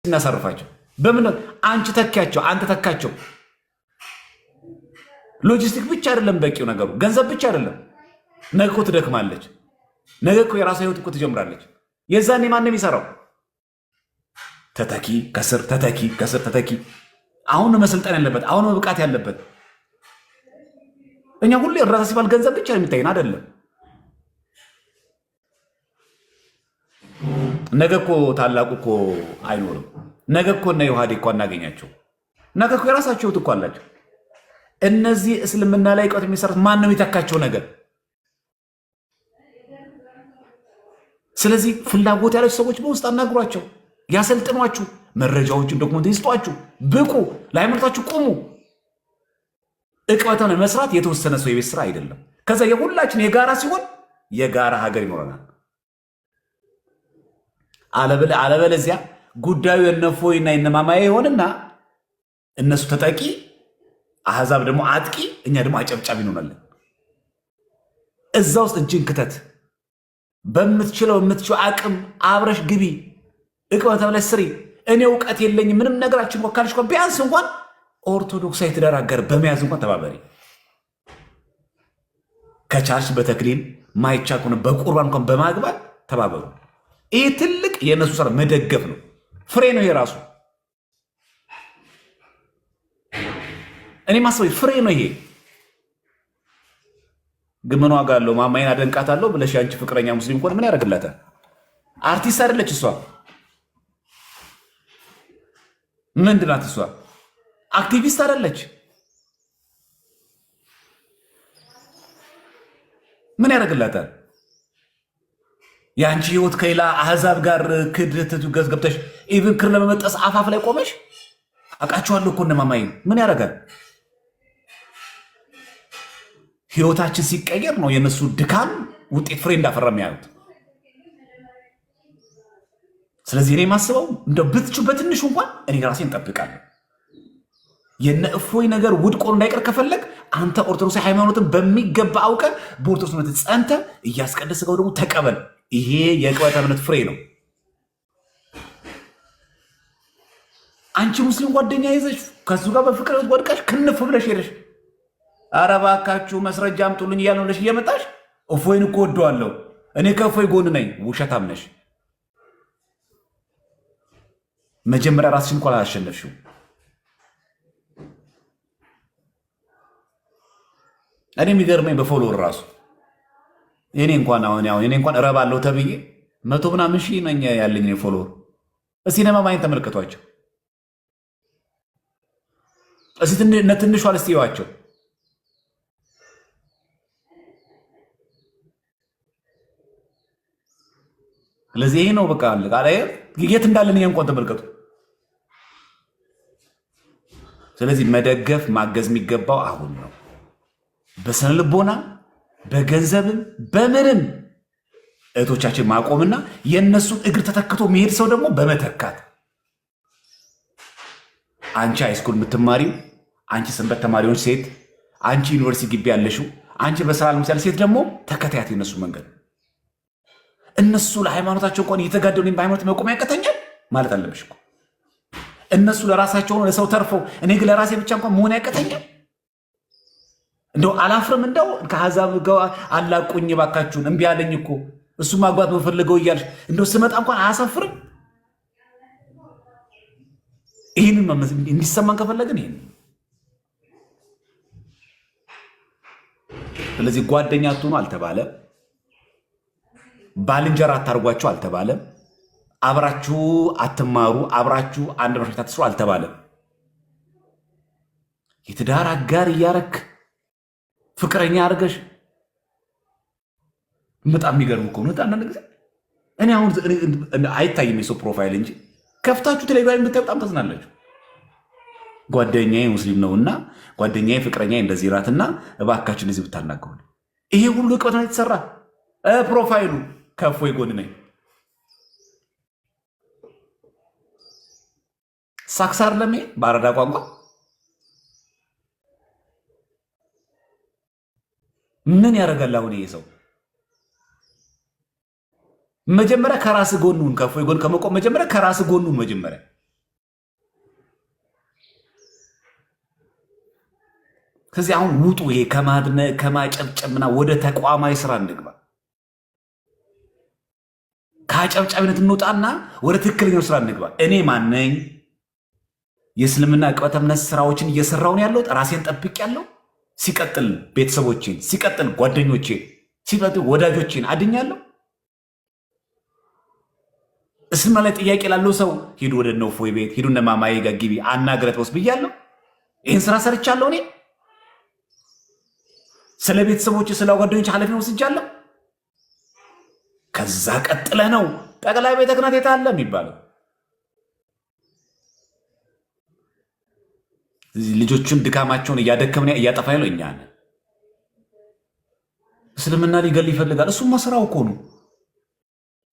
እናሳርፋቸው በምን አንቺ ተካቸው አንተ ተካቸው። ሎጂስቲክ ብቻ አይደለም በቂው ነገሩ፣ ገንዘብ ብቻ አይደለም። ነገ እኮ ትደክማለች። ነገ እኮ የራሷ ህይወት እኮ ትጀምራለች። የዛኔ ማንም ይሰራው ተተኪ ከስር ተተኪ ከስር ተተኪ። አሁን መሰልጠን ያለበት አሁን መብቃት ያለበት። እኛ ሁሌ እርዳታ ሲባል ገንዘብ ብቻ የሚታየን አይደለም። ነገ እኮ ታላቁ እኮ አይኖርም። ነገ እኮ እና ዮሐዴ እኮ እናገኛቸው። ነገ እኮ የራሳቸው ህይወት እኮ አላቸው። እነዚህ እስልምና ላይ ቀውት የሚሰሩት ማን ነው የሚተካቸው ነገር? ስለዚህ ፍላጎት ያላቸው ሰዎች በውስጥ አናግሯቸው፣ ያሰልጥኗችሁ፣ መረጃዎችን ዶክመንት ይስጧችሁ፣ ብቁ ለሃይማኖታችሁ ቁሙ። እቅበተን መስራት የተወሰነ ሰው የቤት ስራ አይደለም። ከዛ የሁላችን የጋራ ሲሆን የጋራ ሀገር ይኖረናል። አለበለዚያ ጉዳዩ የነፎይና የነማማዬ ይሆንና እነሱ ተጠቂ፣ አህዛብ ደግሞ አጥቂ፣ እኛ ደግሞ አጨብጫቢ እንሆናለን። እዛ ውስጥ እጅን ክተት። በምትችለው አቅም አብረሽ ግቢ። እቅበተ ብለሽ ስሪ። እኔ እውቀት የለኝም ምንም ነገራችን ወካልሽ እንኳን ቢያንስ እንኳን ኦርቶዶክሳዊ ትዳር አጋር በመያዝ እንኳን ተባበሪ። ከቻልሽ በተክሊል ማይቻል ከሆነ በቁርባን እንኳን በማግባት ተባበሩ። ይህ ትልቅ የእነሱ ስራ መደገፍ ነው። ፍሬ ነው የራሱ። እኔ ማስበው ፍሬ ነው ይሄ። ግን ምን ዋጋ አለው? ማማዬን አደንቃታለሁ ብለሽ አንቺ ፍቅረኛ ሙስሊም እንኳን ምን ያደርግላታል? አርቲስት አይደለች እሷ? ምንድን ናት እሷ? አክቲቪስት አይደለች? ምን ያደርግላታል? የአንቺ ህይወት ከሌላ አህዛብ ጋር ክድት ገብተሽ ኢቭን ክር ለመመጠስ አፋፍ ላይ ቆመሽ አውቃችኋለሁ እኮ እነ ማማዬን ምን ያደርጋል? ህይወታችን ሲቀየር ነው የነሱ ድካም ውጤት ፍሬ እንዳፈራ የሚያዩት። ስለዚህ እኔ ማስበው እንደው ብትቹ በትንሹ እንኳን እኔ ራሴን እንጠብቃለሁ። የነ እፎይ ነገር ውድቆ እንዳይቀር ከፈለግ አንተ ኦርቶዶክስ ሃይማኖትን በሚገባ አውቀ በኦርቶዶክስ እምነት ጸንተ እያስቀደስከው ደግሞ ተቀበል። ይሄ የቅበተ እምነት ፍሬ ነው። አንቺ ሙስሊም ጓደኛ ይዘሽ ከሱ ጋር በፍቅር ወድቀሽ ክንፍ ብለሽ ሄደሽ ኧረ እባካችሁ መስረጃ አምጡልኝ እያልን ብለሽ እየመጣሽ እፎይን እኮ ወደዋለሁ እኔ ከእፎይ ጎን ነኝ። ውሸታም ነሽ። መጀመሪያ ራስሽን እንኳን አላሸነፍሽው። እኔ የሚገርመኝ በፎሎወር ራሱ እኔ እንኳን እረባለሁ ተብዬ 100 ምናምን ሺህ ነኝ ያለኝ ፎሎወር። እስቲ ነማማዬን ተመልከቷቸው። እስቲ ትንሿ ልስቲዋቸው። ስለዚህ ይሄ ነው በቃ የት እንዳለን እኛ እንኳን ተመልከቱ። ስለዚህ መደገፍ ማገዝ የሚገባው አሁን ነው። በስነ ልቦና በገንዘብም በምንም እህቶቻችን ማቆምና የእነሱን እግር ተተክቶ መሄድ ሰው ደግሞ በመተካት አንቺ ሃይስኩል የምትማሪው አንቺ ሰንበት ተማሪዎች ሴት፣ አንቺ ዩኒቨርሲቲ ግቢ ያለሽው፣ አንቺ በስራ ለምሳሌ ሴት ደግሞ ተከታያት የነሱ መንገድ። እነሱ ለሃይማኖታቸው እንኳን እየተጋደሉ በሃይማኖት መቆም ያቀተኛል ማለት አለብሽ እኮ። እነሱ ለራሳቸው ነው ለሰው ተርፈው፣ እኔ ግን ለራሴ ብቻ እንኳን መሆን ያቀተኛል። እንደው አላፍርም? እንደው ከአሕዛብ ጋር አላቁኝ ባካችሁን፣ እምቢ አለኝ እኮ እሱ ማግባት በፈልገው እያልሽ እንደው ስመጣ እንኳን አያሳፍርም? ይህንን እንዲሰማን ከፈለግን ይህን። ስለዚህ ጓደኛ አትሆኑ አልተባለም። ባልንጀራ አታርጓቸው አልተባለም። አብራችሁ አትማሩ፣ አብራችሁ አንድ መሽታ ትስሩ አልተባለም። የትዳር አጋር እያረክ ፍቅረኛ አድርገሽ በጣም የሚገርም እኮ ነው። አንዳንድ ጊዜ እኔ አሁን አይታይም የሰው ፕሮፋይል እንጂ ከፍታችሁ ቴሌግራም ብታይ በጣም ተዝናላችሁ። ጓደኛዬ ሙስሊም ነውና ጓደኛዬ ፍቅረኛ እንደዚህ ራትና እባካችሁ እንደዚህ ብታናገሩ። ይሄ ሁሉ ቅበት ነው የተሰራ ፕሮፋይሉ ከእፎይ ጎን ነኝ ሳክሳር ለሜ በአረዳ ቋንቋ ምን ያደርጋል? አሁን ይሄ ሰው መጀመሪያ ከራስ ጎኑን ከእፎይ ጎን ከመቆም መጀመሪያ ከራስ ጎኑን መጀመሪያ ከዚህ አሁን ውጡ። ይሄ ከማጨብጨብና ወደ ተቋማዊ ስራ እንግባ። ከአጨብጫቢነት እንውጣና ወደ ትክክለኛው ስራ እንግባ። እኔ ማነኝ? የእስልምና ዕቅበተ እምነት ስራዎችን እየሰራሁ ነው ያለሁት። ራሴን ጠብቄያለሁ። ሲቀጥል ቤተሰቦቼን፣ ሲቀጥል ጓደኞቼን፣ ሲቀጥል ወዳጆቼን አድኛለሁ። እስልምና ላይ ጥያቄ ላለው ሰው ሂዱ ወደ እነ እፎይ ቤት ሂዱ፣ እነ ማማዬ ጋር ግቢ አናግረት ወስድ ብያለሁ። ይህን ስራ ሰርቻለሁ። እኔ ስለ ቤተሰቦች ስለ ጓደኞች ኃላፊነት ወስጃለሁ። ከዛ ቀጥለ ነው ጠቅላይ ቤተ ክህነት የት አለ የሚባለው። ልጆቹን ድካማቸውን እያደከምን እያጠፋ ያለው እኛ ነን። እስልምና ሊገል ይፈልጋል። እሱማ ስራው እኮ ነው።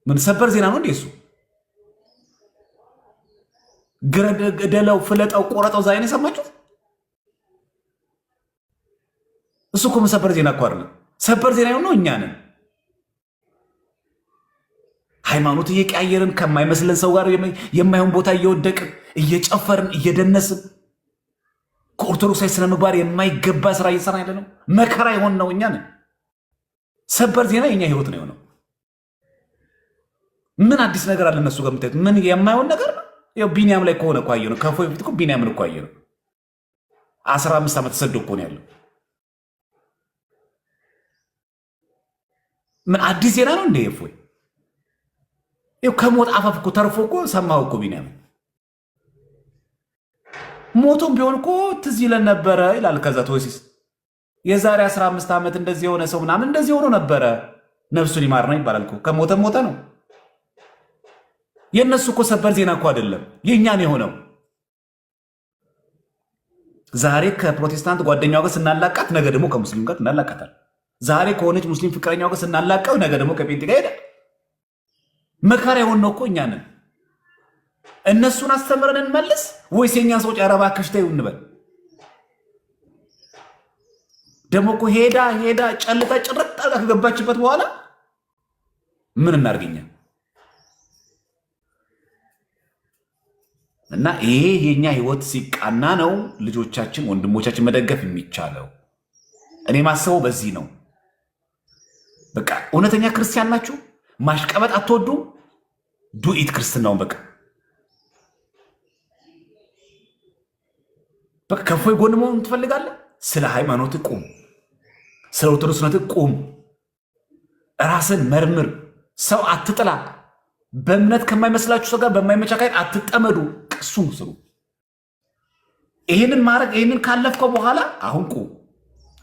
ምን ሰበር ዜና ነው እንዴ እሱ? ገደለው፣ ፍለጠው፣ ቆረጠው ዛሬ ነው የሰማችሁት? እሱ እኮ ሰበር ዜና እኮ አይደለም። ሰበር ዜና ነው እኛ ነን። ሃይማኖት እየቀያየርን ከማይመስለን ሰው ጋር የማይሆን ቦታ እየወደቅን እየጨፈርን እየደነስን ከኦርቶዶክሳዊ ስነ ምግባር የማይገባ ስራ እየሰራ ያለ ነው። መከራ የሆን ነው እኛ ነን። ሰበር ዜና የኛ ህይወት ነው የሆነው። ምን አዲስ ነገር አለ እነሱ ጋር የምታዩት? ምን የማይሆን ነገር ነው? ያው ቢኒያም ላይ ከሆነ እኮ አየነው። ከፎይ በፊት እኮ ቢኒያምን እኮ አየነው። 15 ዓመት ተሰዶ እኮ ነው ያለው። ምን አዲስ ዜና ነው እንደ እፎይ? ይኸው ከሞት አፋፍ እኮ ተርፎ እኮ ሰማሁ እኮ ቢኒያም ሞቶም ቢሆን እኮ ትዝ ይለን ነበረ ይላል። ከዛ ተወሲስ የዛሬ 15 ዓመት እንደዚህ የሆነ ሰው ምናምን እንደዚህ ሆኖ ነበረ ነፍሱን ይማር ነው ይባላል እኮ። ከሞተ ሞተ ነው። የእነሱ እኮ ሰበር ዜና እኮ አይደለም የእኛን የሆነው። ዛሬ ከፕሮቴስታንት ጓደኛው ጋር ስናላቃት ነገ ደግሞ ከሙስሊም ጋር እናላቃታል። ዛሬ ከሆነች ሙስሊም ፍቅረኛው ጋር ስናላቀው ነገ ደግሞ ከጴንጤ ጋር ሄዳል። መከራ የሆን ነው እኮ እኛ ነን። እነሱን አስተምረን እንመልስ ወይስ የኛ ሰዎች አረባ ከሽታ ይውንበል? ደግሞ እኮ ሄዳ ጨልጣ ጭርጥ አድርጋ ከገባችበት በኋላ ምን እናርገኛ? እና ይሄ የኛ ህይወት ሲቃና ነው ልጆቻችን ወንድሞቻችን መደገፍ የሚቻለው። እኔ ማስበው በዚህ ነው። በቃ እውነተኛ ክርስቲያን ናችሁ፣ ማሽቀበጥ አትወዱ፣ ዱኢት ክርስትናውን በቃ ከፎይ ጎን መሆን ትፈልጋለህ? ስለ ሃይማኖት ቁም፣ ስለ ኦርቶዶክስነት ቁም፣ ራስን መርምር፣ ሰው አትጥላ፣ በእምነት ከማይመስላችሁ ሰው ጋር በማይመቻካት አትጠመዱ። እሱም ስሩ። ይህንን ማድረግ ይህንን ካለፍከው በኋላ አሁን ቁም።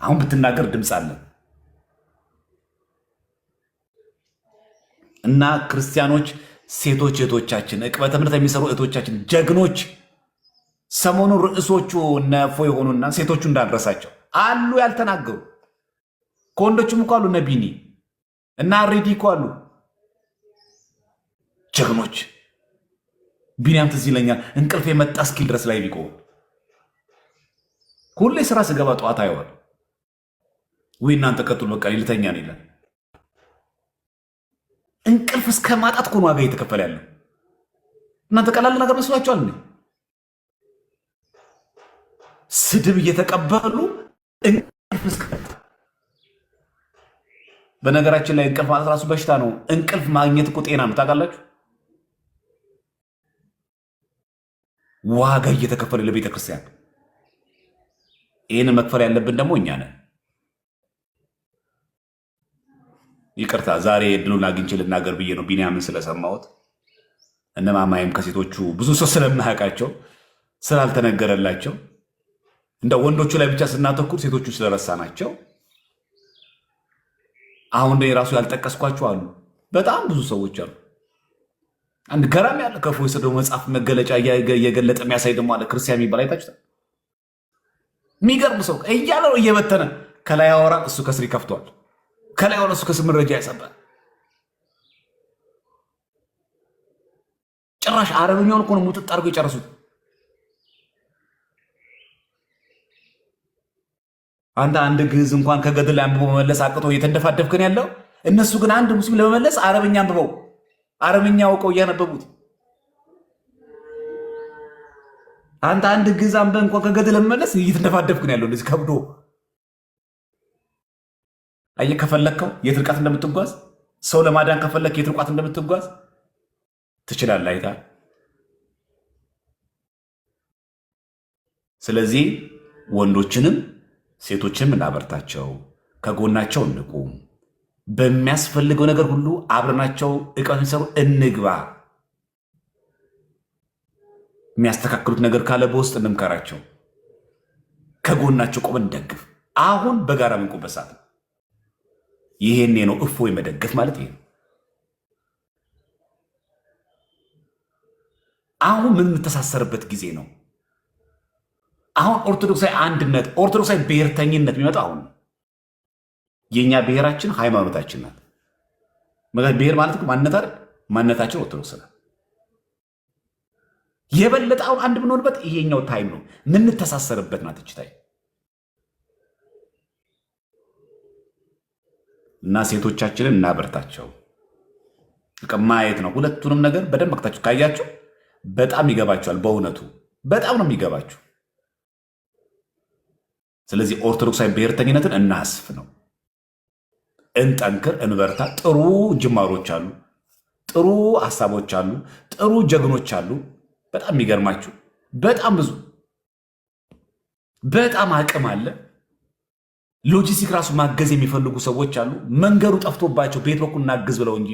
አሁን ብትናገር ድምፅ አለ እና ክርስቲያኖች ሴቶች እህቶቻችን፣ ዕቅበተ እምነት የሚሰሩ እህቶቻችን ጀግኖች፣ ሰሞኑን ርዕሶቹ ነፎ የሆኑና ሴቶቹ እንዳንረሳቸው አሉ ያልተናገሩ። ከወንዶቹም እኮ አሉ እነ ቢኒ እና ሬዲ እኮ አሉ ጀግኖች። ቢኒያም ትዝ ይለኛል እንቅልፍ የመጣ እስኪል ድረስ ላይ ቢቆም ሁሌ ስራ ስገባ ጠዋት አይዋል ወይ እናንተ ቀጥሉ በቃ ልተኛ ነው ይላል። እንቅልፍ እስከ ማጣት እኮ ነው ዋጋ እየተከፈለ ያለው። እናንተ ቀላል ነገር መስሏችኋል እንዴ? ስድብ እየተቀበሉ እንቅልፍ እስከ በነገራችን ላይ እንቅልፍ ማለት ራሱ በሽታ ነው። እንቅልፍ ማግኘት እኮ ጤና ነው ታውቃላችሁ። ዋጋ እየተከፈለ ለቤተ ክርስቲያን። ይህንን መክፈል ያለብን ደግሞ እኛ ነን። ይቅርታ ዛሬ እድሉን አግኝቼ ልናገር ብዬ ነው ቢኒያምን ስለሰማሁት። እነ ማማዬም ከሴቶቹ ብዙ ሰው ስለማያውቃቸው ስላልተነገረላቸው እንደ ወንዶቹ ላይ ብቻ ስናተኩር ሴቶቹ ስለረሳ ናቸው። አሁን ላይ ራሱ ያልጠቀስኳቸው አሉ። በጣም ብዙ ሰዎች አሉ። አንድ ገራሚ ያለ ከፎይ ስር ደግሞ መጽሐፍ መገለጫ እየገለጠ የሚያሳይ ደግሞ አለ። ክርስቲያን የሚባል አይታችሁታል? የሚገርም ሰው እያለ ነው እየበተነ ከላይ ያወራ እሱ ከስር ይከፍቷል። ከላይ ሆነ እሱ ከስር መረጃ ያሰባል። ጭራሽ አረብኛውን እኮ ነው ሙጥጥ አድርገው የጨረሱት። አንተ አንድ ግዕዝ እንኳን ከገድል አንብቦ መመለስ አቅቶ እየተንደፋደፍከን ያለው፣ እነሱ ግን አንድ ሙስሊም ለመመለስ አረብኛ አንብበው አረብኛ አውቀው እያነበቡት። አንተ አንድ ግዕዝ አንብበህ እንኳን ከገድል ለመመለስ እየተንደፋደፍከን ያለው እንደዚህ ከብዶ አየህ ከፈለግከው የት ርቀት እንደምትጓዝ ሰው ለማዳን ከፈለግ የት ርቀት እንደምትጓዝ ትችላለህ። አይተሃል። ስለዚህ ወንዶችንም ሴቶችንም እናበርታቸው፣ ከጎናቸው እንቁም። በሚያስፈልገው ነገር ሁሉ አብረናቸው እቃዎች ሲሰሩ እንግባ። የሚያስተካክሉት ነገር ካለ በውስጥ እንምከራቸው፣ ከጎናቸው ቆመን እንደግፍ። አሁን በጋራ ምንቁበት ሰዓት ነው። ይሄኔ ነው እፎይ መደገፍ ማለት ይሄ ነው። አሁን ምን የምንተሳሰርበት ጊዜ ነው። አሁን ኦርቶዶክሳዊ አንድነት፣ ኦርቶዶክሳዊ ብሔርተኝነት የሚመጣው አሁን ነው። የእኛ ብሔራችን ሃይማኖታችን ናት። ብሔር ማለት ማንነት አይደል? ማንነታችን ኦርቶዶክስ ናት። የበለጠ አሁን አንድ ምንሆንበት ይሄኛው ታይም ነው። ምንተሳሰርበት ናት እች ታይም እና ሴቶቻችንን እናበርታቸው። ማየት ነው። ሁለቱንም ነገር በደንብ አክታችሁ ካያችሁ በጣም ይገባችኋል። በእውነቱ በጣም ነው የሚገባችሁ። ስለዚህ ኦርቶዶክሳዊ ብሔርተኝነትን እናስፍ ነው። እንጠንክር፣ እንበርታ። ጥሩ ጅማሮች አሉ፣ ጥሩ ሀሳቦች አሉ፣ ጥሩ ጀግኖች አሉ። በጣም የሚገርማችሁ በጣም ብዙ በጣም አቅም አለ። ሎጂስቲክ ራሱ ማገዝ የሚፈልጉ ሰዎች አሉ። መንገዱ ጠፍቶባቸው ቤት በኩል እናግዝ ብለው እንጂ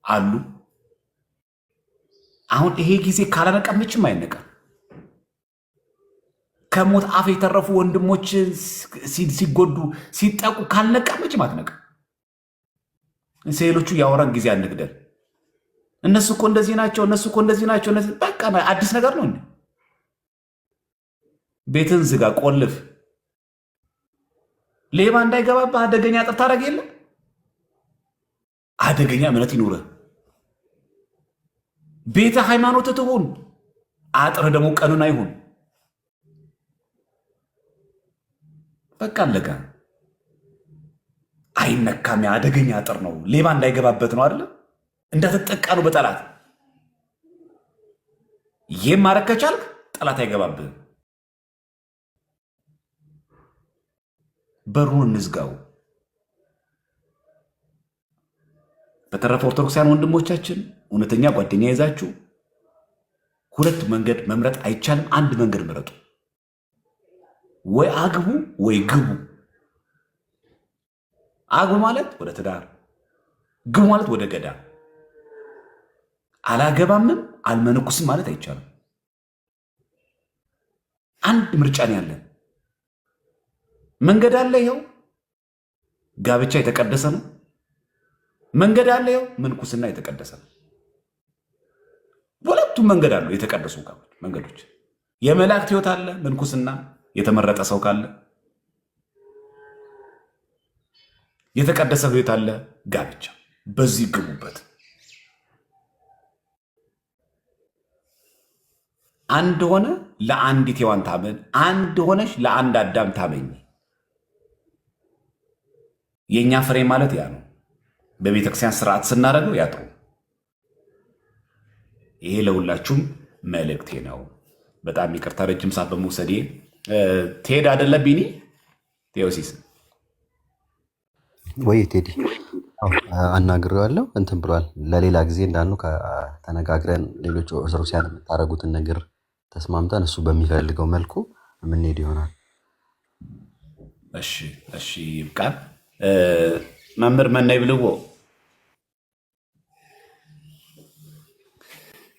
አሉ። አሁን ይሄ ጊዜ ካላነቀምችም አይነቀም። ከሞት አፍ የተረፉ ወንድሞች ሲጎዱ ሲጠቁ ካልነቀምችም አትነቀም። ሴሎቹ ያወራን ጊዜ አንግደል። እነሱ እኮ እንደዚህ ናቸው፣ እነሱ እኮ እንደዚህ ናቸው። በቃ አዲስ ነገር ነው እንዴ? ቤትን ዝጋ፣ ቆልፍ። ሌባ እንዳይገባብህ አደገኛ አጥር ታደርግ የለ። አደገኛ እምነት ይኑርህ። ቤተ ሃይማኖት ትሁን፣ አጥር ደግሞ ቀኑን አይሁን። በቃ አለቀ። አይነካም። አደገኛ አጥር ነው፣ ሌባ እንዳይገባበት ነው አይደለም? እንዳትጠቃ ነው በጠላት። ይህም ማድረግ ከቻልክ ጠላት አይገባብህም። በሩን እንዝጋው። በተረፈ ኦርቶዶክሳውያን ወንድሞቻችን እውነተኛ ጓደኛ ይዛችሁ ሁለት መንገድ መምረጥ አይቻልም። አንድ መንገድ ምረጡ። ወይ አግቡ ወይ ግቡ። አግቡ ማለት ወደ ትዳር፣ ግቡ ማለት ወደ ገዳም። አላገባምም አልመነኩስም ማለት አይቻልም። አንድ ምርጫ ነው ያለን። መንገድ አለ። ይኸው ጋብቻ የተቀደሰ ነው። መንገድ አለ። ይኸው ምንኩስና የተቀደሰ ነው። ሁለቱም መንገድ አሉ። የተቀደሱ መንገዶች የመላእክት ሕይወት አለ። ምንኩስና የተመረጠ ሰው ካለ የተቀደሰ ሕይወት አለ። ጋብቻ በዚህ ግቡበት። አንድ ሆነ ለአንዲት ሔዋን ታመን፣ አንድ ሆነሽ ለአንድ አዳም ታመኝ። የእኛ ፍሬ ማለት ያ ነው። በቤተክርስቲያን ስርዓት ስናደርገው ያጥሩ። ይሄ ለሁላችሁም መልእክቴ ነው። በጣም ይቅርታ ረጅም ሰዓት በመውሰዴ። ትሄድ አደለ ቢኒ ቴዎሲስ ወይ ቴዲ አናግሬዋለሁ። እንትን ብሏል። ለሌላ ጊዜ እንዳልነው ተነጋግረን ሌሎች ኦርቶዶክሳውያን የምታደርጉትን ነገር ተስማምተን እሱ በሚፈልገው መልኩ የምንሄድ ይሆናል። እሺ እሺ፣ ይብቃል። መምህር መናይ ብልዎ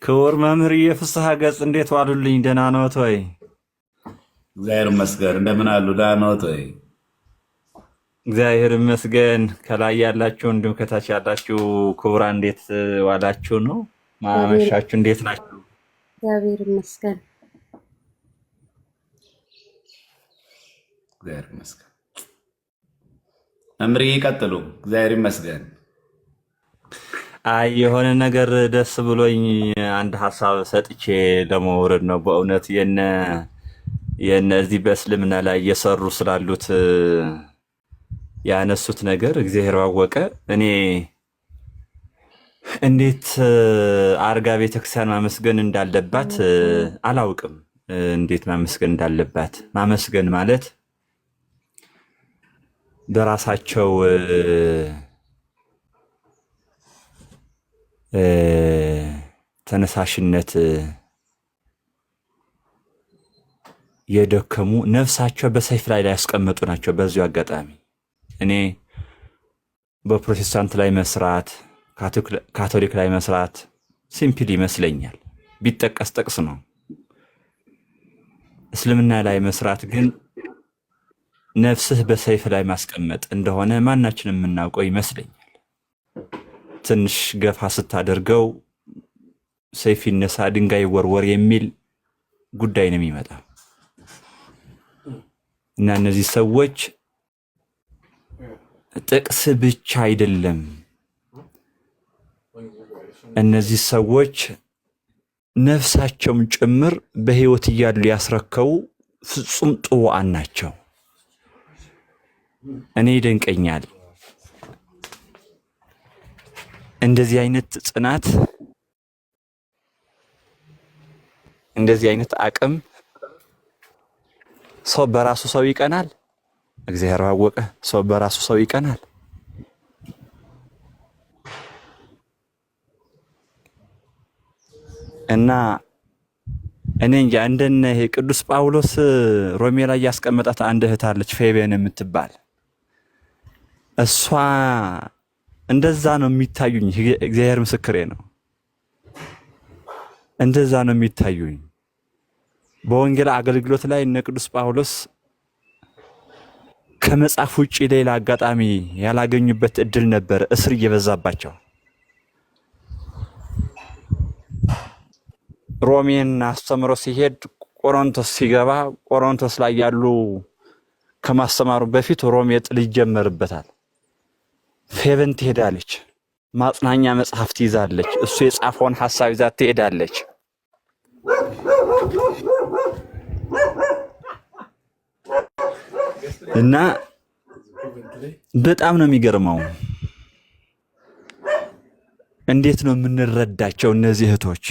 ክቡር መምህር የፍስሐ ገጽ እንዴት ዋሉልኝ? ደህና ነዎት ወይ? እግዚአብሔር ይመስገን። እንደምን አሉ? ደህና ነዎት ወይ? እግዚአብሔር ይመስገን። ከላይ ያላችሁ እንዲሁም ከታች ያላችሁ ክቡራን እንዴት ዋላችሁ ነው? ማመሻችሁ እንዴት ናችሁ? እግዚአብሔር ይመስገን። እግዚአብሔር ይመስገን። መምህር ይቀጥሉ። እግዚአብሔር ይመስገን። አይ የሆነ ነገር ደስ ብሎኝ አንድ ሀሳብ ሰጥቼ ለመውረድ ነው። በእውነት የነዚህ በእስልምና ላይ እየሰሩ ስላሉት ያነሱት ነገር እግዚአብሔር ባወቀ። እኔ እንዴት አርጋ ቤተክርስቲያን ማመስገን እንዳለባት አላውቅም። እንዴት ማመስገን እንዳለባት ማመስገን ማለት በራሳቸው ተነሳሽነት የደከሙ ነፍሳቸው በሰይፍ ላይ ያስቀመጡ ናቸው። በዚሁ አጋጣሚ እኔ በፕሮቴስታንት ላይ መስራት፣ ካቶሊክ ላይ መስራት ሲምፕል ይመስለኛል፣ ቢጠቀስ ጠቅስ ነው። እስልምና ላይ መስራት ግን ነፍስህ በሰይፍ ላይ ማስቀመጥ እንደሆነ ማናችንም የምናውቀው ይመስለኛል። ትንሽ ገፋ ስታደርገው ሰይፍ ይነሳ፣ ድንጋይ ወርወር የሚል ጉዳይ ነው የሚመጣው እና እነዚህ ሰዎች ጥቅስ ብቻ አይደለም፣ እነዚህ ሰዎች ነፍሳቸውም ጭምር በህይወት እያሉ ያስረከቡ ፍጹም ጥዋን ናቸው። እኔ ይደንቀኛል እንደዚህ አይነት ጽናት፣ እንደዚህ አይነት አቅም። ሰው በራሱ ሰው ይቀናል። እግዚአብሔር ባወቀ ሰው በራሱ ሰው ይቀናል። እና እኔ እንጃ እንደነ ቅዱስ ጳውሎስ ሮሜ ላይ ያስቀመጣት አንድ እህት አለች ፌቤን የምትባል። እሷ እንደዛ ነው የሚታዩኝ። እግዚአብሔር ምስክሬ ነው። እንደዛ ነው የሚታዩኝ። በወንጌል አገልግሎት ላይ እነ ቅዱስ ጳውሎስ ከመጽሐፍ ውጪ ሌላ አጋጣሚ ያላገኙበት እድል ነበር፣ እስር እየበዛባቸው። ሮሜን አስተምሮ ሲሄድ ቆሮንቶስ ሲገባ ቆሮንቶስ ላይ ያሉ ከማስተማሩ በፊት ሮሜ ጥል ይጀመርበታል። ፌቨን ትሄዳለች፣ ማጽናኛ መጽሐፍ ትይዛለች፣ እሱ የጻፈውን ሐሳብ ይዛ ትሄዳለች። እና በጣም ነው የሚገርመው። እንዴት ነው የምንረዳቸው እነዚህ እህቶች?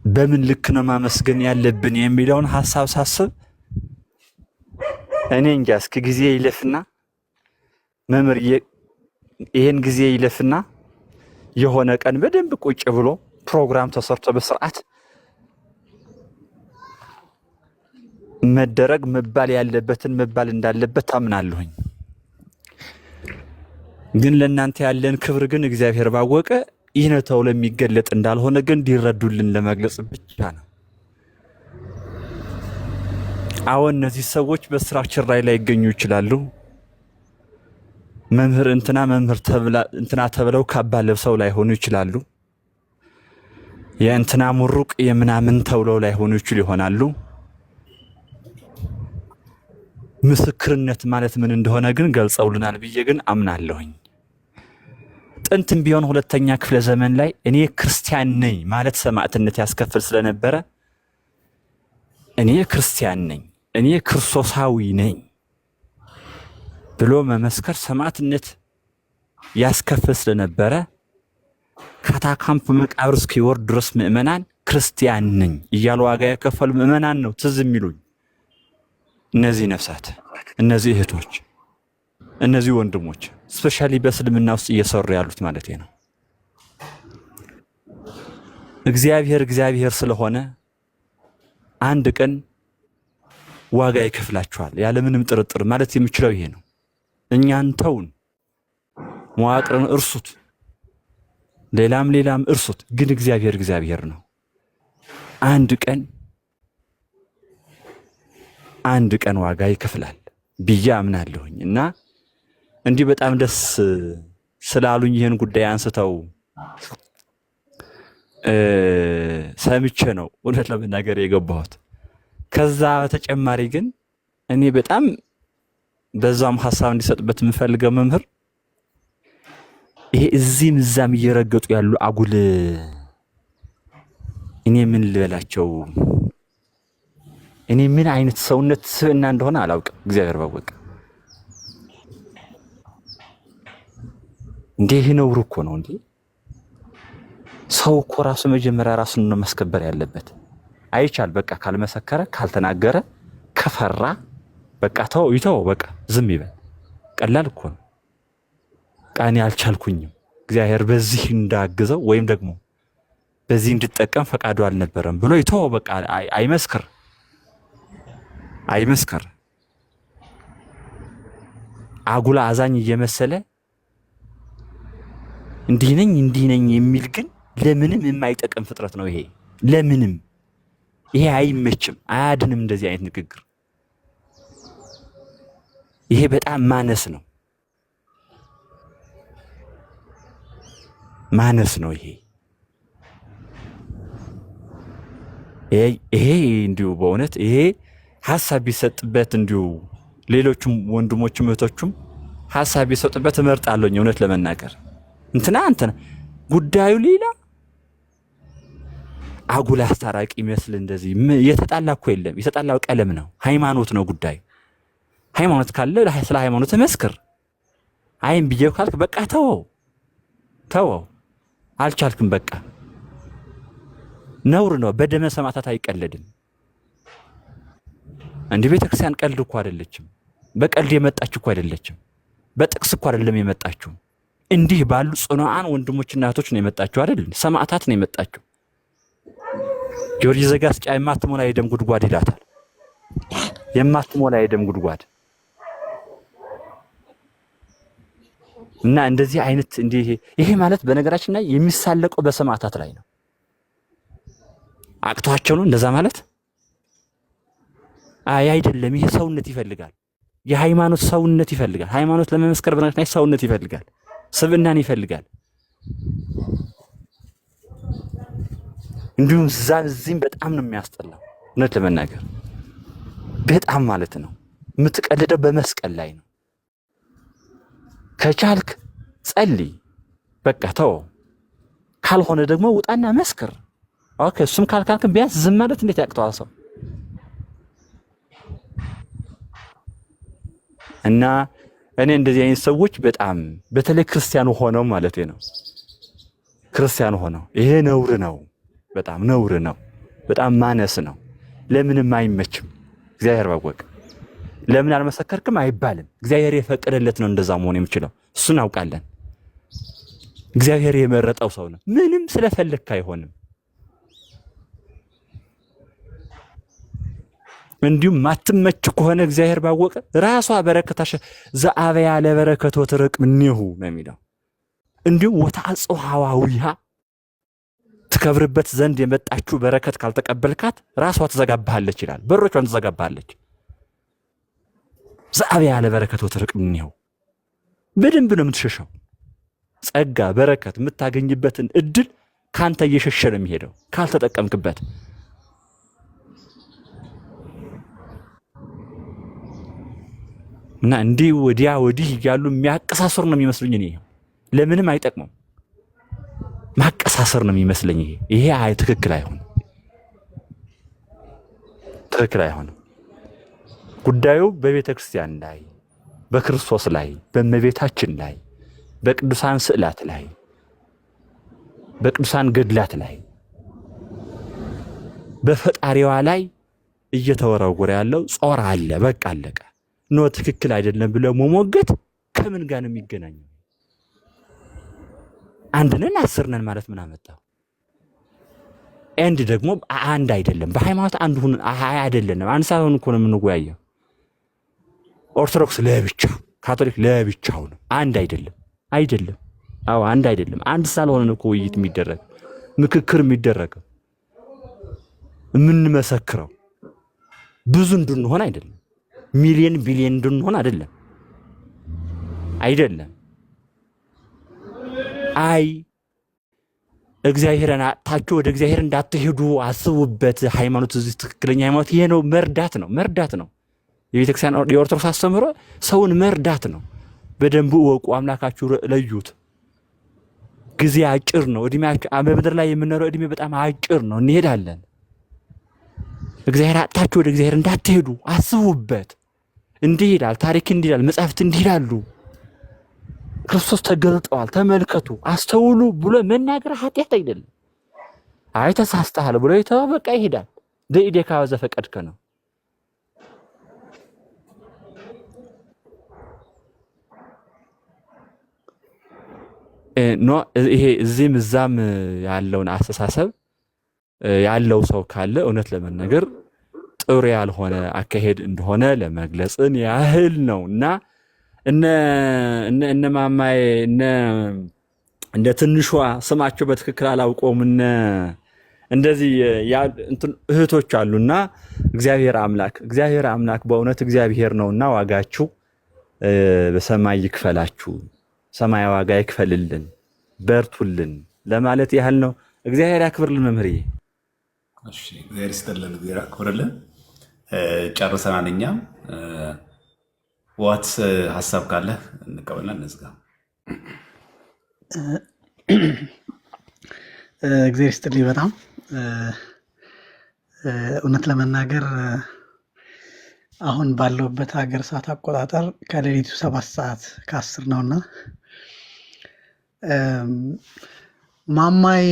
በምን ልክ ነው ማመስገን ያለብን የሚለውን ሐሳብ ሳስብ እኔ እንጃ። እስኪ ጊዜ ይለፍና መምህር ይሄን ጊዜ ይለፍና የሆነ ቀን በደንብ ቁጭ ብሎ ፕሮግራም ተሰርቶ በስርዓት መደረግ መባል ያለበትን መባል እንዳለበት ታምናለሁኝ። ግን ለእናንተ ያለን ክብር ግን እግዚአብሔር ባወቀ ይህ ነው ተብሎ የሚገለጥ እንዳልሆነ ግን እንዲረዱልን ለመግለጽ ብቻ ነው። አሁን እነዚህ ሰዎች በስራችን ላይ ይገኙ ይችላሉ። መምህር እንትና መምህር እንትና ተብለው ካባ ለብሰው ላይሆኑ ይችላሉ። የእንትና ሙሩቅ የምናምን ተብለው ላይሆኑ ይሆናሉ። ምስክርነት ማለት ምን እንደሆነ ግን ገልጸውልናል ብዬ ግን አምናለሁኝ። ጥንትም ቢሆን ሁለተኛ ክፍለ ዘመን ላይ እኔ ክርስቲያን ነኝ ማለት ሰማዕትነት ያስከፍል ስለነበረ እኔ ክርስቲያን ነኝ፣ እኔ ክርስቶሳዊ ነኝ ብሎ መመስከር ሰማዕትነት ያስከፍል ስለነበረ ካታካምፕ መቃብር እስኪወርድ ድረስ ምእመናን ክርስቲያን ነኝ እያሉ ዋጋ የከፈሉ ምእመናን ነው ትዝ የሚሉኝ። እነዚህ ነፍሳት፣ እነዚህ እህቶች፣ እነዚህ ወንድሞች ስፔሻሊ በእስልምና ውስጥ እየሰሩ ያሉት ማለት ነው። እግዚአብሔር ስለሆነ አንድ ቀን ዋጋ ይከፍላችኋል ያለምንም ጥርጥር። ማለት የምችለው ይሄ ነው። እኛን ተውን፣ መዋቅርን እርሱት፣ ሌላም እርሱት። ግን እግዚአብሔር ነው። አንድ ቀን ዋጋ ይከፍላል ብዬ አምናለሁኝ። እና እንዲህ በጣም ደስ ስላሉኝ ይህን ጉዳይ አንስተው ሰምቼ ነው እውነት ለመናገር የገባሁት። ከዛ በተጨማሪ ግን እኔ በጣም በዛም ሐሳብ እንዲሰጥበት የምፈልገው መምህር ይሄ እዚህም እዛም እየረገጡ ያሉ አጉል እኔ ምን ልበላቸው፣ እኔ ምን አይነት ሰውነት ስብዕና እንደሆነ አላውቅም። እግዚአብሔር ባወቀ እንዴ ነውር እኮ ነው እንዴ! ሰው እኮ ራሱ መጀመሪያ ራሱን ነው ማስከበር ያለበት። አይቻል በቃ ካልመሰከረ፣ ካልተናገረ፣ ከፈራ በቃ ተው ይተው፣ በቃ ዝም ይበል። ቀላል እኮ ነው። ቃኔ አልቻልኩኝም፣ እግዚአብሔር በዚህ እንዳግዘው ወይም ደግሞ በዚህ እንድጠቀም ፈቃዱ አልነበረም ብሎ ይተው፣ በቃ አይመስክር። አጉላ አዛኝ እየመሰለ እንዲህ ነኝ የሚል ግን ለምንም የማይጠቅም ፍጥረት ነው ይሄ። ለምንም ይሄ አይመችም፣ አያድንም። እንደዚህ አይነት ንግግር ይሄ በጣም ማነስ ነው። ይሄ እንዲሁ በእውነት ይሄ ሐሳብ ቢሰጥበት እንዲሁ ሌሎችም ወንድሞችም እህቶችም ሐሳብ ቢሰጥበት እመርጣለሁኝ እውነት ለመናገር። እንትና ጉዳዩ ሌላ አጉል አስታራቂ ይመስል እንደዚህ የተጣላ እኮ የለም። የተጣላው ቀለም ነው፣ ሃይማኖት ነው ጉዳዩ። ሃይማኖት ካለ ስለ ሃይማኖት መስክር። አይም ብዬው ካልክ በቃ ተወው። አልቻልክም በቃ ነውር ነው። በደመ ሰማዕታት አይቀለድም። እንዲህ ቤተክርስቲያን ቀልድ እኮ አይደለችም። በቀልድ የመጣች እኮ አይደለችም። በጥቅስ እኮ አይደለም የመጣችው። እንዲህ ባሉ ጽኑዓን ወንድሞችና እህቶች ነው የመጣችው አይደል? ሰማዕታት ነው የመጣችው። ጊዮርጊስ ዘጋስጫ የማትሞላ የደም ጉድጓድ ይላታል። የማትሞላ የደም ጉድጓድ እና እንደዚህ አይነት ይሄ ማለት በነገራችን ላይ የሚሳለቀው በሰማዕታት ላይ ነው። አቅቷቸው ነው እንደዛ ማለት አይደለም። ይሄ ሰውነት ይፈልጋል። የሃይማኖት ሰውነት ይፈልጋል። ሃይማኖት ለመመስከር በነገራችን ላይ ሰውነት ይፈልጋል፣ ስብዕናን ይፈልጋል። እንዲሁም እዚህም በጣም ነው የሚያስጠላው እውነት ለመናገር በጣም ማለት ነው። የምትቀልደው በመስቀል ላይ ነው። ከቻልክ ጸልይ፣ በቃ ተው። ካልሆነ ደግሞ ውጣና መስክር። ኦኬ፣ እሱም ካልካልክ ቢያንስ ዝም ማለት እንዴት ያቅተዋል ሰው? እና እኔ እንደዚህ አይነት ሰዎች በጣም በተለይ ክርስቲያኑ ሆነው ማለት ነው፣ ክርስቲያኑ ሆነው ይሄ ነውር ነው፣ በጣም ነውር ነው፣ በጣም ማነስ ነው። ለምንም አይመችም። እግዚአብሔር ባወቀ ለምን አልመሰከርክም አይባልም። እግዚአብሔር የፈቀደለት ነው እንደዛ መሆን የሚችለው፣ እሱን አውቃለን። እግዚአብሔር የመረጠው ሰው ነው። ምንም ስለፈለክ አይሆንም። እንዲሁም ማትመች ከሆነ እግዚአብሔር ባወቀ ራሷ በረከታሽ ዘአበያ ለበረከቶ ትርቅ ምንሁ ነው የሚለው። እንዲሁም ወታጽው ሐዋዊሃ ትከብርበት ዘንድ የመጣችው በረከት ካልተቀበልካት ራሷ ትዘጋብሃለች ይላል። በሮቿን ትዘጋብሃለች። ዘአበያ ለበረከቶ ትርቅ ምንሁ በደንብ ነው የምትሸሸው። ጸጋ በረከት የምታገኝበትን እድል ካንተ እየሸሸ ነው የሚሄደው ካልተጠቀምክበት። እና እንዲህ ወዲያ ወዲህ እያሉ የሚያቀሳስሩ ነው የሚመስሉኝ። እኔ ለምንም አይጠቅሙም። ማቀሳሰር ነው የሚመስለኝ። ይሄ ትክክል አይሆንም። ጉዳዩ በቤተ ክርስቲያን ላይ፣ በክርስቶስ ላይ፣ በእመቤታችን ላይ፣ በቅዱሳን ስዕላት ላይ፣ በቅዱሳን ገድላት ላይ፣ በፈጣሪዋ ላይ እየተወረወረ ያለው ጾር አለ። በቃ አለቀ። ነው ትክክል አይደለም ብለው መሞገት ከምን ጋር ነው የሚገናኘው? አንድ ነን 10 ነን ማለት ምን አመጣው? አንድ ደግሞ አንድ አይደለም። በሃይማኖት አንድ ሁን አይደለም። አንድ ሳይሆን እኮ ነው የምንወያየው። ኦርቶዶክስ ለብቻው፣ ካቶሊክ ለብቻው ነው። አንድ አይደለም። አዎ አንድ አይደለም። አንድ ሳልሆነ ነው እኮ ውይይት የሚደረግ ምክክር የሚደረገው የምንመሰክረው ብዙ እንድንሆን አይደለም። ሚሊየን ቢሊየን እንድንሆን አይደለም። እግዚአብሔርን አጣችሁ ወደ እግዚአብሔር እንዳትሄዱ አስቡበት። ሃይማኖት እዚህ ትክክለኛ ሃይማኖት ይሄ ነው። መርዳት ነው። የቤተክርስቲያን የኦርቶዶክስ አስተምህሮ ሰውን መርዳት ነው። በደንብ ወቁ፣ አምላካችሁ ለዩት። ጊዜ አጭር ነው። እድሜያችሁ በምድር ላይ የምንኖረው እድሜ በጣም አጭር ነው። እንሄዳለን። እግዚአብሔር አጣችሁ ወደ እግዚአብሔር እንዳትሄዱ አስቡበት። እንዲህ ይላል ታሪክ፣ እንዲህ ይላል መጽሐፍት፣ እንዲህ ይላሉ። ክርስቶስ ተገልጠዋል፣ ተመልከቱ፣ አስተውሉ ብሎ መናገር ኃጢአት አይደለም። አይ ተሳስተሃል ብሎ ይተው፣ በቃ ይሄዳል። ደኢዴካ ዘፈቀድከ ነው። ይሄ እዚህም እዛም ያለውን አስተሳሰብ ያለው ሰው ካለ እውነት ለመናገር ጥሩ ያልሆነ አካሄድ እንደሆነ ለመግለጽን ያህል ነውና እነ ማማዬ እንደ ትንሿ ስማቸው በትክክል አላውቀውም እንደዚህ እህቶች አሉና እግዚአብሔር አምላክ በእውነት እግዚአብሔር ነውና ዋጋችሁ በሰማይ ይክፈላችሁ፣ ሰማይ ዋጋ ይክፈልልን፣ በርቱልን ለማለት ያህል ነው። እግዚአብሔር ያክብርልን መምህር። እሺ እግዚአብሔር ይስጥልን፣ እግዚአብሔር ያክብርልን። ጨርሰናል። እኛም ዋትስ ሀሳብ ካለ እንቀበልና እንዝጋ። እግዚአብሔር ይስጥልኝ። በጣም እውነት ለመናገር አሁን ባለውበት ሀገር ሰዓት አቆጣጠር ከሌሊቱ 7:10 ነውና ማማዬ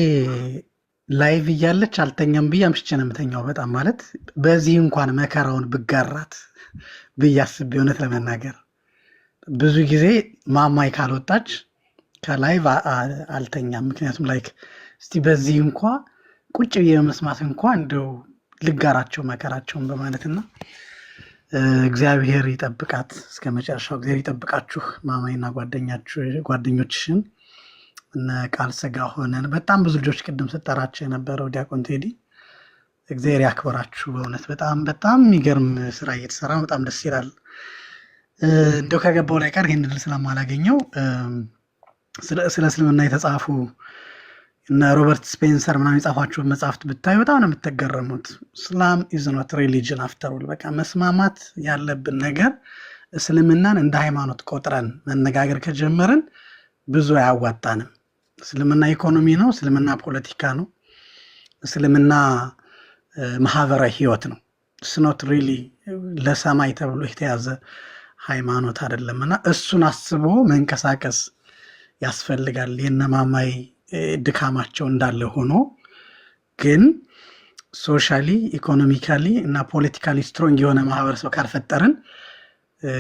ላይቭ እያለች አልተኛም ብዬ አምሽቼ ነው የምተኛው። በጣም ማለት በዚህ እንኳን መከራውን ብጋራት ብዬ አስቤ እውነት ለመናገር ብዙ ጊዜ ማማዬ ካልወጣች ከላይቭ አልተኛም። ምክንያቱም ላይክ እስቲ በዚህ እንኳ ቁጭ ብዬ በመስማት እንኳ እንደው ልጋራቸው መከራቸውን በማለትና እግዚአብሔር ይጠብቃት እስከ መጨረሻው። እግዚአብሔር ይጠብቃችሁ ማማዬና ጓደኞችሽን እነ ቃል ስጋ ሆነን በጣም ብዙ ልጆች ቅድም ስጠራቸው የነበረው ዲያቆን ቴዲ እግዚአብሔር ያክብራችሁ። በእውነት በጣም የሚገርም ስራ እየተሰራ በጣም ደስ ይላል። እንደው ከገባው ላይ ቀር ይህን ድል ስለማላገኘው ስለ እስልምና የተጻፉ እነ ሮበርት ስፔንሰር ምናምን የጻፏቸው መጽሐፍት ብታዩ በጣም ነው የምትገረሙት። እስላም ኢዝ ኖት ሪሊጅን አፍተር ኦል። በቃ መስማማት ያለብን ነገር እስልምናን እንደ ሃይማኖት ቆጥረን መነጋገር ከጀመርን ብዙ አያዋጣንም። እስልምና ኢኮኖሚ ነው፣ እስልምና ፖለቲካ ነው፣ እስልምና ማህበራዊ ህይወት ነው። ስኖት ሪሊ ለሰማይ ተብሎ የተያዘ ሃይማኖት አይደለምና እሱን አስቦ መንቀሳቀስ ያስፈልጋል። የነማማይ ድካማቸው እንዳለ ሆኖ ግን ሶሻሊ ኢኮኖሚካሊ እና ፖለቲካሊ ስትሮንግ የሆነ ማህበረሰብ ካልፈጠርን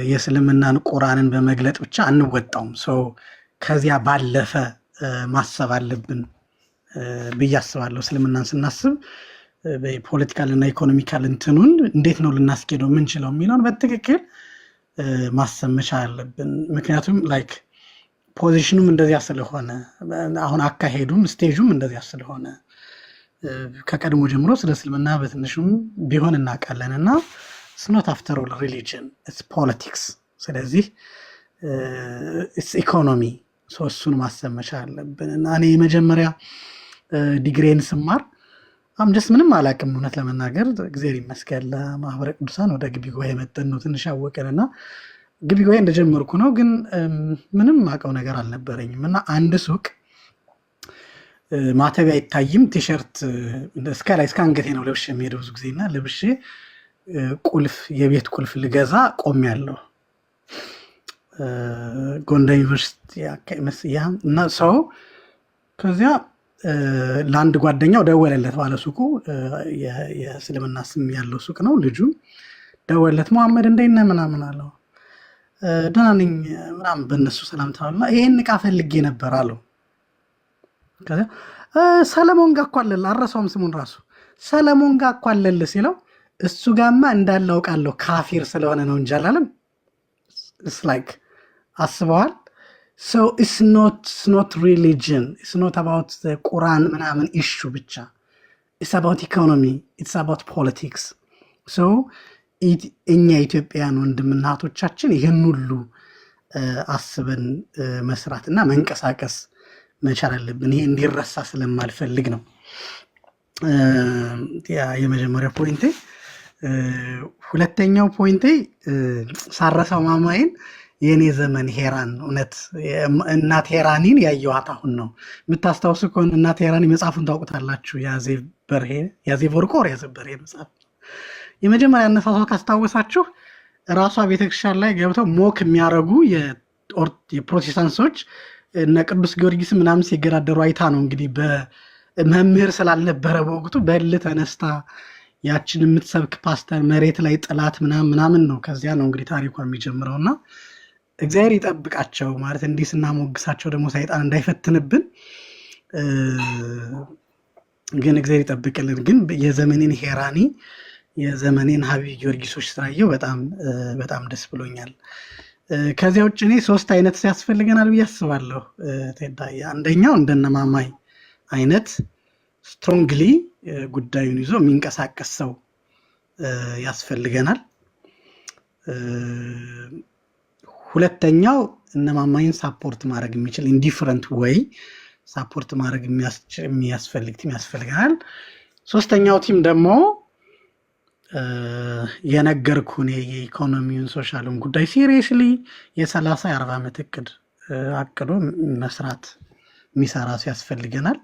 የእስልምናን ቁርአንን በመግለጥ ብቻ አንወጣውም። ከዚያ ባለፈ ማሰብ አለብን ብዬ አስባለሁ። እስልምናን ስናስብ ፖለቲካል እና ኢኮኖሚካል እንትኑን እንዴት ነው ልናስኬደው የምንችለው የሚለውን በትክክል ማሰብ መቻል አለብን። ምክንያቱም ላይክ ፖዚሽኑም እንደዚያ ስለሆነ አሁን አካሄዱም ስቴጁም እንደዚያ ስለሆነ ከቀድሞ ጀምሮ ስለ እስልምና በትንሹም ቢሆን እናውቃለን እና ስኖት አፍተር ኦል ሪሊጅን ኢትስ ፖለቲክስ። ስለዚህ ኢትስ ኢኮኖሚ። እሱን ማሰብ መቻል አለብን እና እኔ የመጀመሪያ ዲግሪን ስማር አምጀስ ምንም አላውቅም እውነት ለመናገር እግዚአብሔር ይመስገን ለማህበረ ቅዱሳን ወደ ግቢ ጉባኤ መጠን ነው ትንሽ አወቀንና ግቢ ጉባኤ እንደጀመርኩ ነው። ግን ምንም አውቀው ነገር አልነበረኝም እና አንድ ሱቅ ማተቢያ አይታይም ቲሸርት እስከ ላይ እስከ አንገቴ ነው ለብሼ የሚሄደው ብዙ ጊዜና ለብሼ ቁልፍ የቤት ቁልፍ ልገዛ ቆሜያለሁ። ጎንደር ዩኒቨርሲቲ መስያ እና ሰው ከዚያ ለአንድ ጓደኛው ደወለለት። ባለ ሱቁ የእስልምና ስም ያለው ሱቅ ነው። ልጁ ደወለለት። መሐመድ እንዴት ነህ ምናምን አለው። ደህና ነኝ ምናምን በእነሱ ሰላም ተባልና ይሄን ዕቃ ፈልጌ ነበር አለው። ከዚያ ሰለሞን ጋር እኮ አለልህ፣ አረሳውም ስሙን ራሱ ሰለሞን ጋር እኮ አለልህ ሲለው እሱ ጋማ እንዳለ አውቃለሁ ካፊር ስለሆነ ነው እንጂ አላለም። it's like አስበዋል። so it's not religion, it's not about the Quran ምናምን ኢሹ ብቻ፣ it's about economy, it's about politics. so እኛ ኢትዮጵያውያን ወንድምና እህቶቻችን ይህን ሁሉ አስበን መስራትና መንቀሳቀስ መቻል አለብን። ይሄ እንዲረሳ ስለማልፈልግ ነው የመጀመሪያው ፖይንቴ። ሁለተኛው ፖይንቴ ሳረሳው ማማዬን የኔ ዘመን ሄራን እውነት እናት ሄራኒን ያየኋት አሁን ነው። የምታስታውሱ ከሆነ እናት ሄራኒ መጽሐፉን ታውቁታላችሁ። ያዜብ ወርቅ ወር ያዜብ በርሄ መጽሐፍ የመጀመሪያ አነሳሷ ካስታወሳችሁ ራሷ ቤተክርስቲያን ላይ ገብተው ሞክ የሚያደርጉ የፕሮቴስታንት ሰዎች እነ ቅዱስ ጊዮርጊስ ምናምን ሲገዳደሩ አይታ ነው እንግዲህ በመምህር ስላልነበረ በወቅቱ በል ተነስታ ያችን የምትሰብክ ፓስተር መሬት ላይ ጥላት ምናምን ነው። ከዚያ ነው እንግዲህ ታሪኳ የሚጀምረውና እግዚአብሔር ይጠብቃቸው ማለት እንዲህ ስናሞግሳቸው ደግሞ ሰይጣን እንዳይፈትንብን ግን እግዚአብሔር ይጠብቅልን። ግን የዘመኔን ሄራኒ የዘመኔን ሀቢብ ጊዮርጊሶች ስላየው በጣም ደስ ብሎኛል። ከዚያ ውጭ እኔ 3 አይነት ያስፈልገናል ብዬ አስባለሁ። ቴዳዬ አንደኛው እንደነማማይ አይነት ስትሮንግሊ ጉዳዩን ይዞ የሚንቀሳቀስ ሰው ያስፈልገናል። ሁለተኛው እነማማይን ሳፖርት ማድረግ የሚችል ኢንዲፈረንት ወይ ሳፖርት ማድረግ የሚያስፈልግ ቲም ያስፈልገናል። ሶስተኛው ቲም ደግሞ የነገርኩን የኢኮኖሚውን ሶሻሉን ጉዳይ ሲሪየስሊ የ30 የ40 ዓመት እቅድ አቅዶ መስራት የሚሰራ ሰው ያስፈልገናል።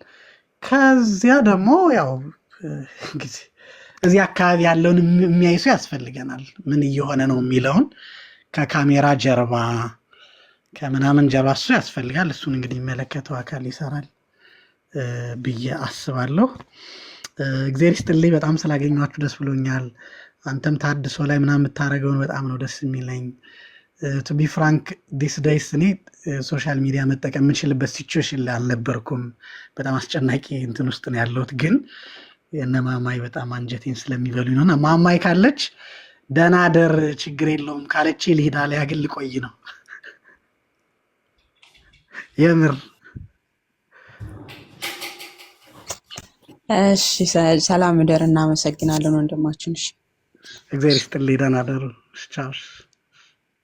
ከዚያ ደግሞ ያው እንግዲህ እዚህ አካባቢ ያለውን የሚያይ ሰው ያስፈልገናል። ምን እየሆነ ነው የሚለውን ከካሜራ ጀርባ ከምናምን ጀርባ እሱ ያስፈልጋል። እሱን እንግዲህ የሚመለከተው አካል ይሰራል ብዬ አስባለሁ። እግዚአብሔር ይስጥልኝ። በጣም ስላገኟችሁ ደስ ብሎኛል። አንተም ታድሶ ላይ ምናምን የምታደርገውን በጣም ነው ደስ የሚለኝ። ቱ ቢ ፍራንክ ዲስ ዴይስ እኔ ሶሻል ሚዲያ መጠቀም የምችልበት ሲቹዌሽን ላይ አልነበርኩም። በጣም አስጨናቂ እንትን ውስጥ ነው ያለሁት። ግን የእነ ማማይ በጣም አንጀቴን ስለሚበሉኝ ነውና ማማይ ካለች ደህና ደር ችግር የለውም ካለች ልሂድ አለያ ግን ልቆይ ነው የምር። እሺ ሰላም ደር። እናመሰግናለን ወንድማችን። እሺ እግዚአብሔር ይስጥልኝ። ደህና ደሩ። ቻው።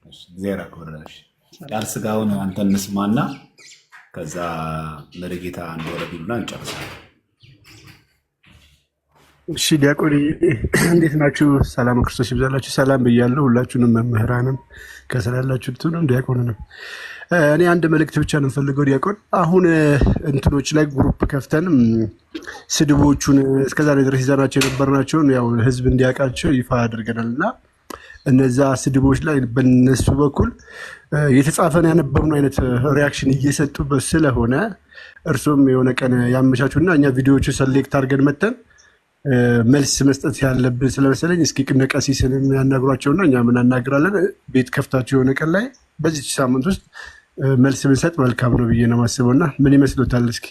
እግዚአብሔር አክብረሽ ቃል ስጋውን አንተን እንስማና ከዛ መርጌታ አንድ ወረ ቢሉና እንጨርሳለን። እሺ ዲያቆን እንዴት ናችሁ? ሰላም ክርስቶስ ይብዛላችሁ። ሰላም ብያለሁ ሁላችሁንም፣ መምህራንም ከስራ ያላችሁትንም ዲያቆንንም። እኔ አንድ መልእክት ብቻ ነው የምፈልገው ዲያቆን። አሁን እንትኖች ላይ ግሩፕ ከፍተን ስድቦቹን እስከዛሬ ድረስ ይዘናቸው የነበርናቸውን ያው ህዝብ እንዲያውቃቸው ይፋ አድርገናል እና እነዛ ስድቦች ላይ በነሱ በኩል የተጻፈን ያነበብነው አይነት ሪያክሽን እየሰጡበት ስለሆነ እርሱም የሆነ ቀን ያመቻቹና እኛ ቪዲዮዎቹ ሰሌክት አድርገን መተን መልስ መስጠት ያለብን ስለመሰለኝ እስኪ ቅነ ቀሲስን ያናግሯቸውና እኛ ምን እናግራለን። ቤት ከፍታችሁ የሆነ ቀን ላይ በዚህ ሳምንት ውስጥ መልስ ብንሰጥ መልካም ነው ብዬ ነው የማስበውና ምን ይመስሎታል? እስኪ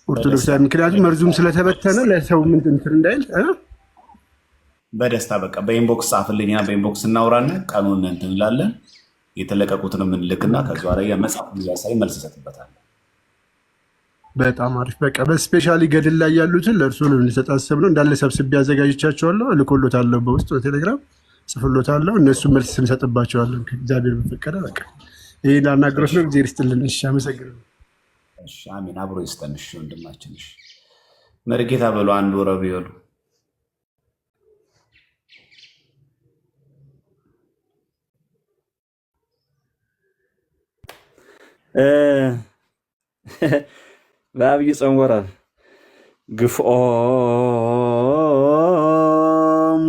ኦርቶዶክሳዊ ምክንያቱም መርዙም ስለተበተነ ለሰው ምን እንትን እንዳይል በደስታ በቃ በኢንቦክስ ጻፍልኝና በኢንቦክስ እናውራና ቀኑን እንትን እንላለን። የተለቀቁትን የምንልክና ከዛ ላይ መጽሐፍ እያሳይ መልስ ይሰጥበታል። በጣም አሪፍ። በቃ በስፔሻሊ ገድል ላይ ያሉትን ለእርሱ ነው ልንሰጥ አሰብነው። እንዳለ ሰብስቤ አዘጋጅቻቸዋለሁ። እልኮሎታለሁ፣ በውስጥ በቴሌግራም ጽፍሎታለሁ። እነሱ መልስ እንሰጥባቸዋለን እግዚአብሔር በፈቀደ። በቃ ይሄ ላናግሮት ነው። እግዚአብሔር ይስጥልን። እሺ አመሰግናለሁ። እሺ አሜን። አብሮ ይስጠን። እሺ ወንድማችን። እሺ መርጌታ በሉ አንድ ወረብ ይበሉ። በአብይ ጾም ወረብ ግፍኦሙ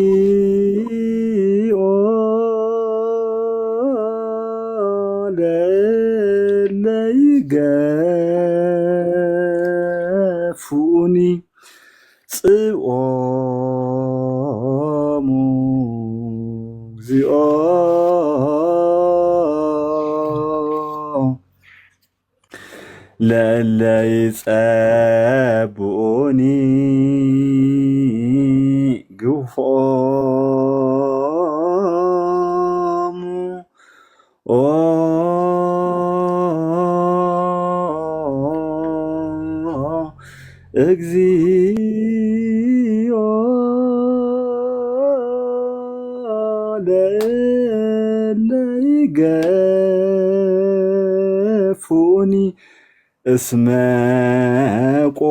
እግዚኦ ለእለ ይገፉኒ ጽኦሙ እግዚኦ ለእለ ይጸብኡኒ ግፎሙ እግዚኦ ለእለ ይገፉኒ እስመ ቆሙ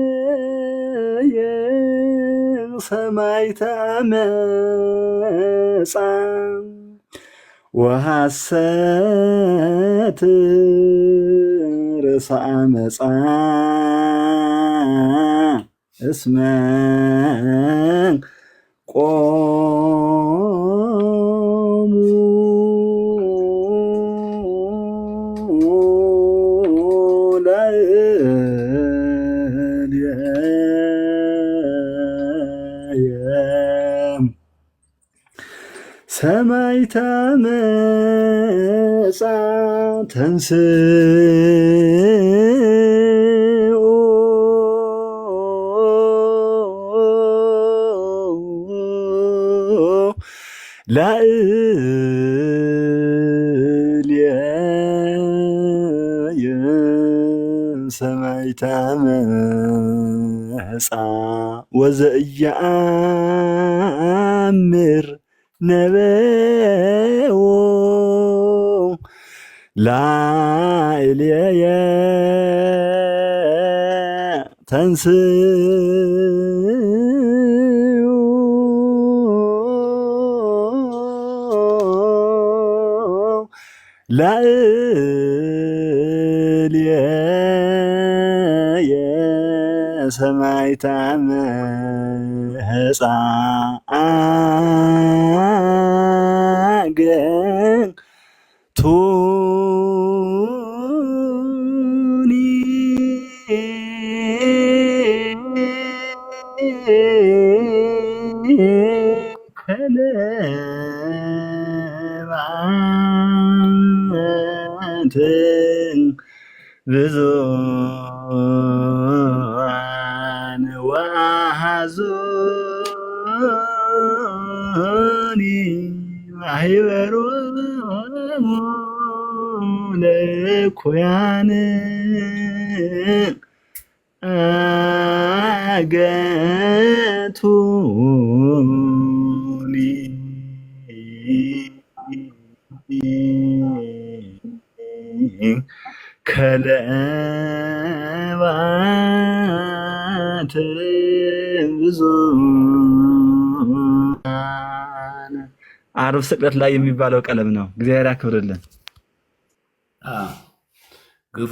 ላዕሌየ ሰማዕተ አመፃ ወሐሰት ርእሰ አመፃ እስመ ቆሙ ላዕሌየ ሰማዕተ መጻ ተንሥኡ ላዕሌየ ሰማዕተ መጻ ወዘኢየአምር ነበዎ ላዕሌየ ተንሥኡ ላዕሌየ ሰማዕተ መጻ አገቱኒ ከለባት ብዙኃን ወአሐዙኒ ማኅበሮሙ ለእኩያን አገቱኒ ከለባት ብዙኃን ዓርብ ስቅለት ላይ የሚባለው ቀለም ነው። እግዚአብሔር ያክብርልን። ግፎ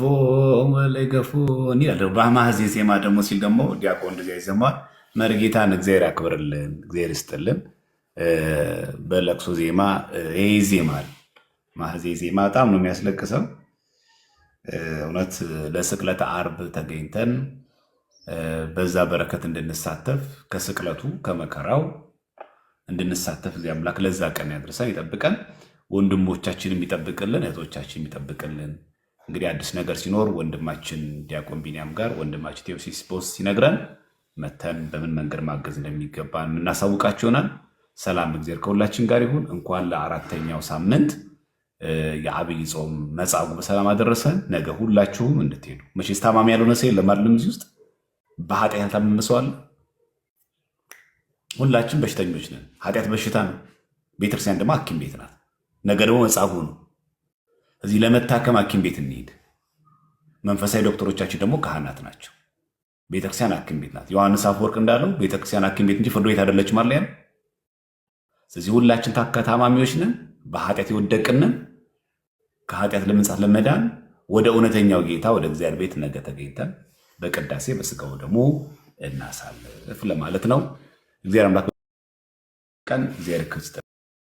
ወላይ ገፎ እንዲያለው በማህዜ ዜማ ደግሞ ሲል ደግሞ ዲያቆን እንደዚያ ይዘማል። መርጌታን እግዚአብሔር ያክብርልን፣ እግዚአብሔር ይስጥልን። በለቅሶ ዜማ ይሄ ዜማል ማህዜ ዜማ በጣም ነው የሚያስለቅሰው። እውነት ለስቅለት ዓርብ ተገኝተን በዛ በረከት እንድንሳተፍ ከስቅለቱ ከመከራው እንድንሳተፍ እዚህ አምላክ ለዛ ቀን ያድርሰን ይጠብቀን። ወንድሞቻችንም ይጠብቅልን፣ እህቶቻችን ይጠብቅልን። እንግዲህ አዲስ ነገር ሲኖር ወንድማችን ዲያቆን ቢንያም ጋር ወንድማችን ቴዎሲስ ቦስ ሲነግረን መተን በምን መንገድ ማገዝ እንደሚገባ የምናሳውቃችሁ ይሆናል። ሰላም እግዚአብሔር ከሁላችን ጋር ይሁን። እንኳን ለአራተኛው ሳምንት የዐቢይ ጾም መጻጉዕ በሰላም አደረሰን። ነገ ሁላችሁም እንድትሄዱ መቼስ ታማሚ ያልሆነ ሰው የለም አይደለም። እዚህ ውስጥ በኃጢአት ያልታመመ ሰው አለ? ሁላችን በሽተኞች ነን። ኃጢአት በሽታ ነው። ቤተክርስቲያን ደግሞ ሐኪም ቤት ናት። ነገ ደግሞ መጻጉዕ ነው። እዚህ ለመታከም ሐኪም ቤት እንሂድ። መንፈሳዊ ዶክተሮቻችን ደግሞ ካህናት ናቸው። ቤተክርስቲያን ሐኪም ቤት ናት። ዮሐንስ አፈወርቅ እንዳለው ቤተክርስቲያን ሐኪም ቤት እንጂ ፍርድ ቤት አይደለችም አለ። ስለዚህ ሁላችን ታማሚዎች ነን። በኃጢአት የወደቅንን ከኃጢአት ለመንጻት ለመዳን ወደ እውነተኛው ጌታ ወደ እግዚአብሔር ቤት ነገ ተገኝተን በቅዳሴ በስጋው ደግሞ እናሳልፍ ለማለት ነው። እግዚአብሔር አምላክ ቀን እግዚአብሔር ክርስቶስ